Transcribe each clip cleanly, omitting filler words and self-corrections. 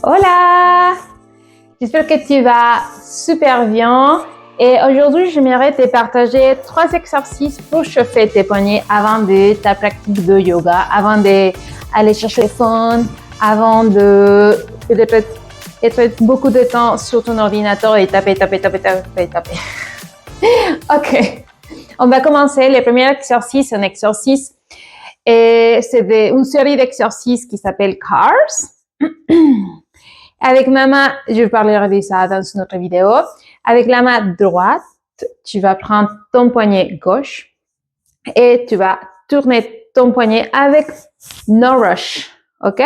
Hola! J'espère que tu vas super bien. Et aujourd'hui, j'aimerais te partager 3 exercices pour chauffer tes poignets avant de ta pratique de yoga, avant d'aller chercher le phone, avant de peut-être être beaucoup de temps sur ton ordinateur et taper. Ok, on va commencer. Le premier exercice, c'est un exercice et c'est une série d'exercices qui s'appelle CARS. Avec ma main, je parlerai de ça dans une autre vidéo. Avec la main droite, tu vas prendre ton poignet gauche et tu vas tourner ton poignet avec no rush. OK?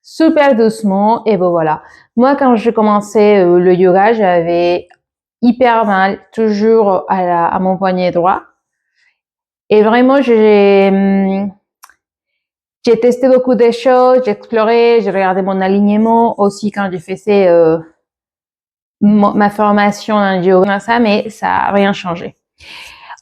Super doucement et bon voilà. Moi, quand j'ai commencé le yoga, j'avais hyper mal, toujours à mon poignet droit. Et vraiment, j'ai testé beaucoup de choses, j'ai exploré, j'ai regardé mon alignement aussi quand j'ai fait ma formation en yoga, ça, mais ça n'a rien changé.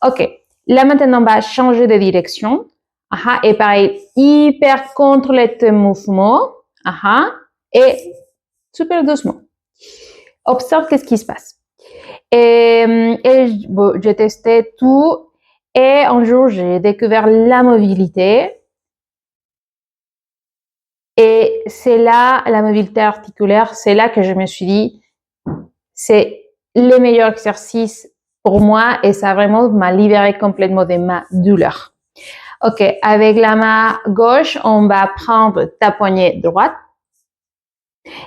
Ok, là maintenant on va changer de direction. Aha, et pareil, hyper contrôler tes mouvements. Aha, et super doucement. Observe qu'est-ce qui se passe. Et bon, j'ai testé tout et un jour j'ai découvert la mobilité. Et c'est là, la mobilité articulaire, c'est là que je me suis dit, c'est le meilleur exercice pour moi et ça vraiment m'a libéré complètement de ma douleur. Ok, avec la main gauche, on va prendre ta poignée droite.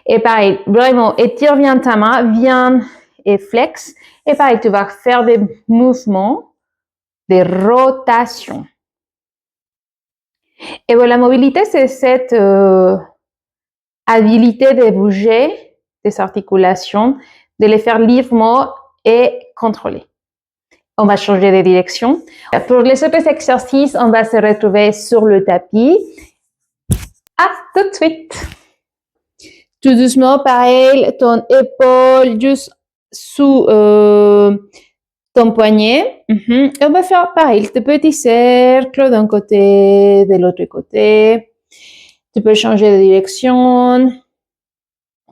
Et pareil, vraiment, étire bien ta main, viens et flex. Et pareil, tu vas faire des mouvements, des rotations. Et voilà, la mobilité, c'est cette habilité de bouger des articulations, de les faire librement et contrôler. On va changer de direction. Pour les autres exercices, on va se retrouver sur le tapis. À tout de suite. Tout doucement, pareil, ton épaule juste sous ton poignet. Et on va faire pareil, de petits cercles d'un côté, de l'autre côté. Tu peux changer de direction.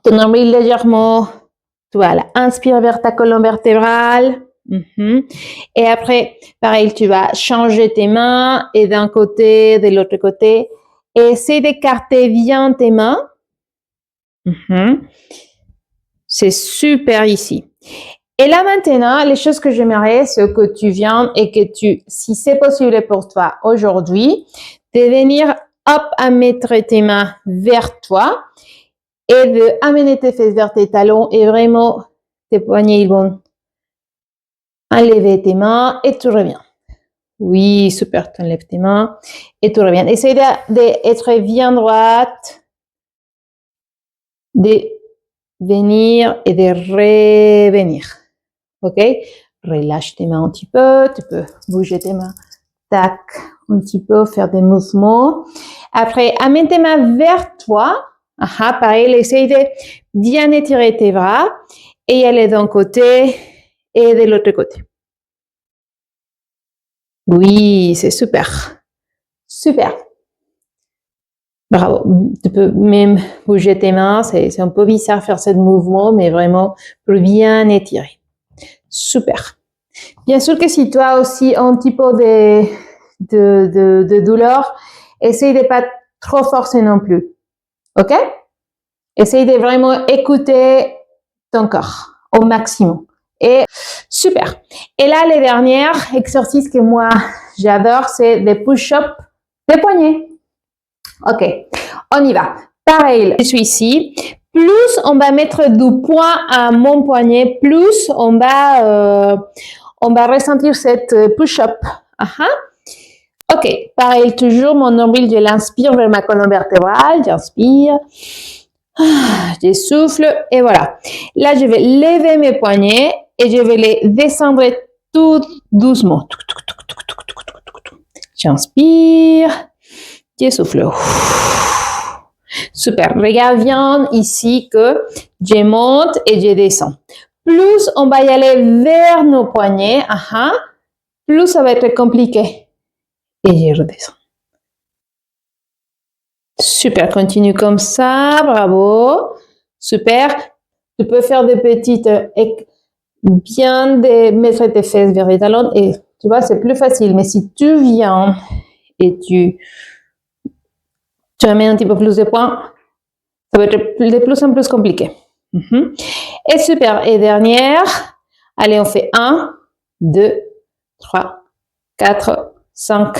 Ton nombril légèrement. Voilà, inspire vers ta colonne vertébrale. Et après, pareil, tu vas changer tes mains et d'un côté, de l'autre côté. Et essaie d'écarter bien tes mains. C'est super ici. Et là maintenant, les choses que j'aimerais, c'est que tu viennes et que tu, si c'est possible pour toi aujourd'hui, de venir hop à mettre tes mains vers toi et de amener tes fesses vers tes talons et vraiment tes poignets ils vont enlever tes mains et tu reviens. Oui, super, tu enlèves tes mains et tu reviens. Essaye d'être bien droite, de venir et de revenir. Ok? Relâche tes mains un petit peu, tu peux bouger tes mains, tac, un petit peu, faire des mouvements. Après, amène tes mains vers toi. Aha, pareil, essaye de bien étirer tes bras et aller d'un côté et de l'autre côté. Oui, c'est super. Super. Bravo. Tu peux même bouger tes mains. C'est un peu bizarre faire ce mouvement, mais vraiment pour bien étirer. Super. Bien sûr que si tu as aussi un petit peu de douleur, essaye de pas trop forcer non plus. OK? Essaye de vraiment écouter ton corps au maximum. Et super. Et là, le dernier exercice que moi j'adore, c'est des push-ups des poignets. OK, on y va. Pareil, je suis ici. Plus on va mettre du poids à mon poignet, plus on va ressentir cette push-up. OK, pareil, toujours mon nombril, je l'inspire vers ma colonne vertébrale. J'inspire. Je souffle et voilà. Là, je vais lever mes poignets et je vais les descendre tout doucement. J'inspire. Je souffle. Super. Regarde bien ici que je monte et je descends. Plus on va y aller vers nos poignets, plus ça va être compliqué. Et je redescends. Super, continue comme ça, bravo. Super. Tu peux faire des petites, bien mettre tes fesses vers les talons et tu vois, c'est plus facile. Mais si tu viens et tu amènes un petit peu plus de points, ça va être de plus en plus compliqué. Et super. Et dernière. Allez, on fait 1, 2, 3, 4, 5,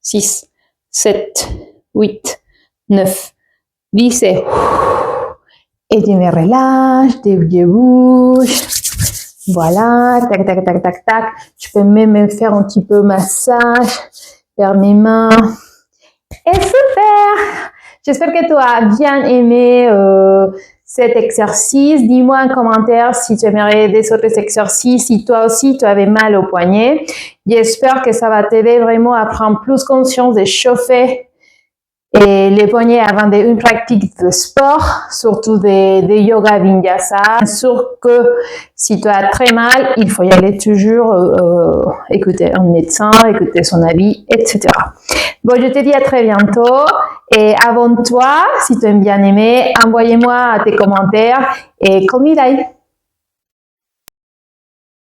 6, 7, 8, 9, 10 et tu me relâches, tes yeux bougent. Voilà, tac, tac, tac, tac, tac. Je peux même faire un petit peu massage vers mes mains. Et super! J'espère que tu as bien aimé cet exercice. Dis-moi en commentaire si tu aimerais des autres exercices, si toi aussi tu avais mal au poignet. J'espère que ça va t'aider vraiment à prendre plus conscience de chauffer et les poignets avant une pratique de sport, surtout de yoga vinyasa. Bien sûr que si tu as très mal, il faut y aller toujours écouter un médecin, écouter son avis, etc. Bon, je te dis à très bientôt. Et abonne-toi si tu aimes bien aimé. Envoyez-moi tes commentaires et comme il aille.